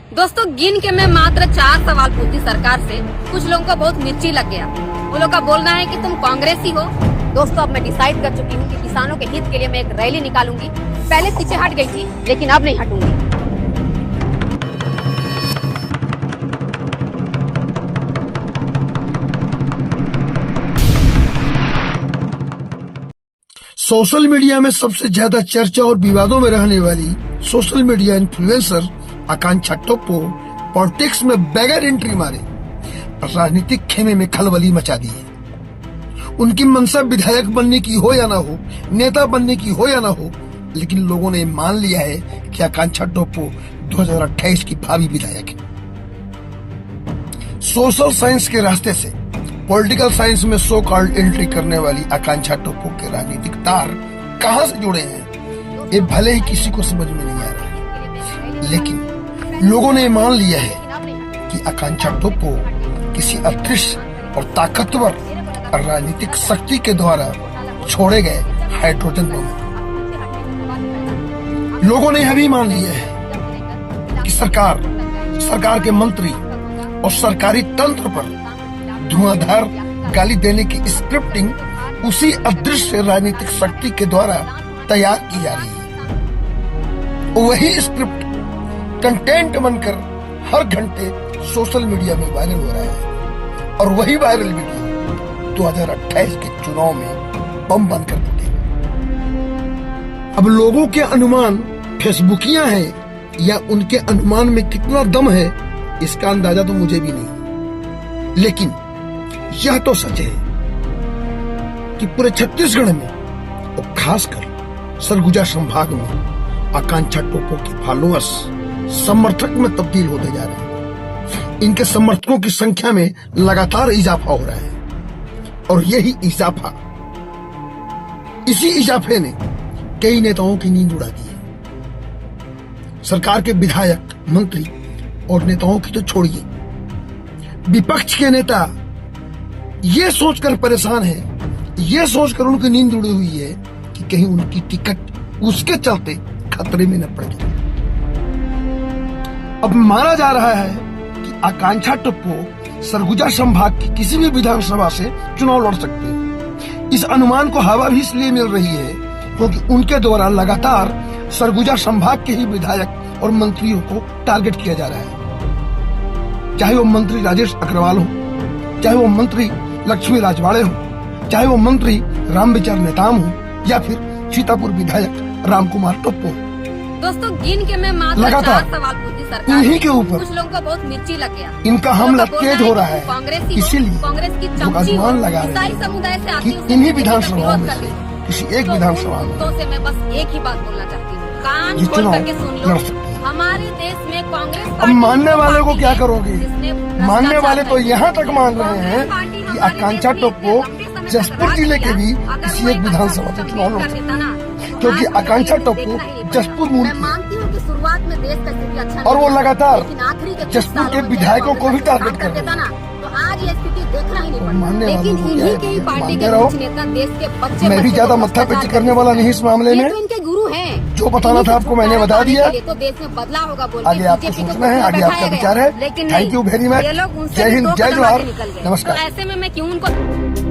दोस्तों गिन के मैं मात्र 4 सवाल पूछी सरकार से, कुछ लोगों को बहुत मिर्ची लग गया। वो लोग का बोलना है कि तुम कांग्रेसी हो। दोस्तों अब मैं डिसाइड कर चुकी हूँ कि किसानों के हित के लिए मैं एक रैली निकालूंगी। पहले पीछे हट गई थी लेकिन अब नहीं हटूंगी। सोशल मीडिया में सबसे ज्यादा चर्चा और विवादों में रहने वाली सोशल मीडिया इन्फ्लुएंसर आकांक्षा टोप्पो पॉलिटिक्स में बगैर एंट्री मारे राजनीतिक खेमे में खलबली मचा दी है। उनकी मंशा विधायक बनने की हो या ना हो, नेता बनने की हो या ना हो, लेकिन लोगों ने मान लिया है कि आकांक्षा टोप्पो 2028 की भावी विधायक है। सोशल साइंस के रास्ते से पॉलिटिकल साइंस में सो कॉल्ड एंट्री करने वाली आकांक्षा टोप्पो के राजनीतिक तार कहां से जुड़े हैं ये भले ही किसी को समझ में नहीं आ रहा है, लेकिन लोगों ने मान लिया है कि आकांक्षा टोप्पो किसी अदृश्य और ताकतवर राजनीतिक शक्ति के द्वारा छोड़े गए हाइड्रोजन बम। लोगों ने यह भी मान लिया है कि सरकार के मंत्री और सरकारी तंत्र पर धुआंधार गाली देने की स्क्रिप्टिंग उसी अदृश्य राजनीतिक शक्ति के द्वारा तैयार की जा रही है। वही स्क्रिप्ट कंटेंट बनकर हर घंटे सोशल मीडिया में वायरल हो रहा है और वही वायरल वीडियो 2028 के चुनाव में बम बनकर फूटे। अब लोगों के अनुमान फेसबुकियां हैं या उनके अनुमान में कितना दम है इसका अंदाजा तो मुझे भी नहीं, लेकिन यह तो सच है कि पूरे छत्तीसगढ़ में और खासकर सरगुजा संभाग में आकांक्षा टोप्पो के फॉलोअर्स समर्थक में तब्दील होते जा रहे हैं। इनके समर्थकों की संख्या में लगातार इजाफा हो रहा है और यही इजाफा, इसी इजाफे ने कई नेताओं की नींद उड़ा दी है। सरकार के विधायक, मंत्री और नेताओं की तो छोड़िए, विपक्ष के नेता ये सोचकर परेशान है, ये सोचकर उनकी नींद उड़ी हुई है कि कहीं उनकी टिकट उसके चलते खतरे में न पड़ जाए। अब माना जा रहा है कि आकांक्षा टोप्पो सरगुजा संभाग की किसी भी विधानसभा से चुनाव लड़ सकते हैं। इस अनुमान को हवा भी इसलिए मिल रही है क्योंकि उनके द्वारा लगातार सरगुजा संभाग के ही विधायक और मंत्रियों को टारगेट किया जा रहा है। चाहे वो मंत्री राजेश अग्रवाल हो, चाहे वो मंत्री लक्ष्मी राजवाड़े हो, चाहे वो मंत्री रामविचार नेताम हो या फिर सीतापुर विधायक रामकुमार टोप्पो। दोस्तों गिन के मैं मात्र लगातार 4 सवाल पूछी सरकार इन्हीं के ऊपर कुछ लोगों को बहुत मिर्ची लग गया। इनका हमला तेज हो रहा है, इसीलिए कांग्रेस की लोग अनुमान लगा रहे समुदाय से हैं आती कि इन्हीं विधानसभाओं में से किसी एक विधानसभा में से मैं बस एक ही बात बोलना चाहती हूँ, कान ये खोल चुनाव करके सुन लड़ लो। सकते हैं। हमारे देश में कांग्रेस अब मानने वाले को क्या करोगे? मानने वाले तो यहाँ तक मान रहे हैं कि आकांक्षा टोप्पो जसपुर जिले के भी किसी एक विधानसभा से चुनाव लड़ सकते हैं, क्योंकि आकांक्षा टोप्पो जसपुर मूल की शुरुआत में देश का स्थिति अच्छा और वो लगातार आखिरी जसपुर के विधायकों को भी टारगेट कर रहे हैं। तो आज ये स्थिति देखना ही नहीं पड़ता। मानने वालों लेकिन को क्या इन्हीं के ही है, पार्टी मानते के रहो। कुछ नेता देश के बच्चे मैं भी ज्यादा मत्था पेची करने वाला नहीं इस मामले में। तो इनके गुरु हैं, जो बताना था आपको मैंने बता दिया। तो देश में बदलाव होगा बोल आगे आपको सोचना है, आगे आपका विचार है। Thank you very much. जय हिंद, जय जोहार, नमस्कार। ऐसे में मैं क्यों उनको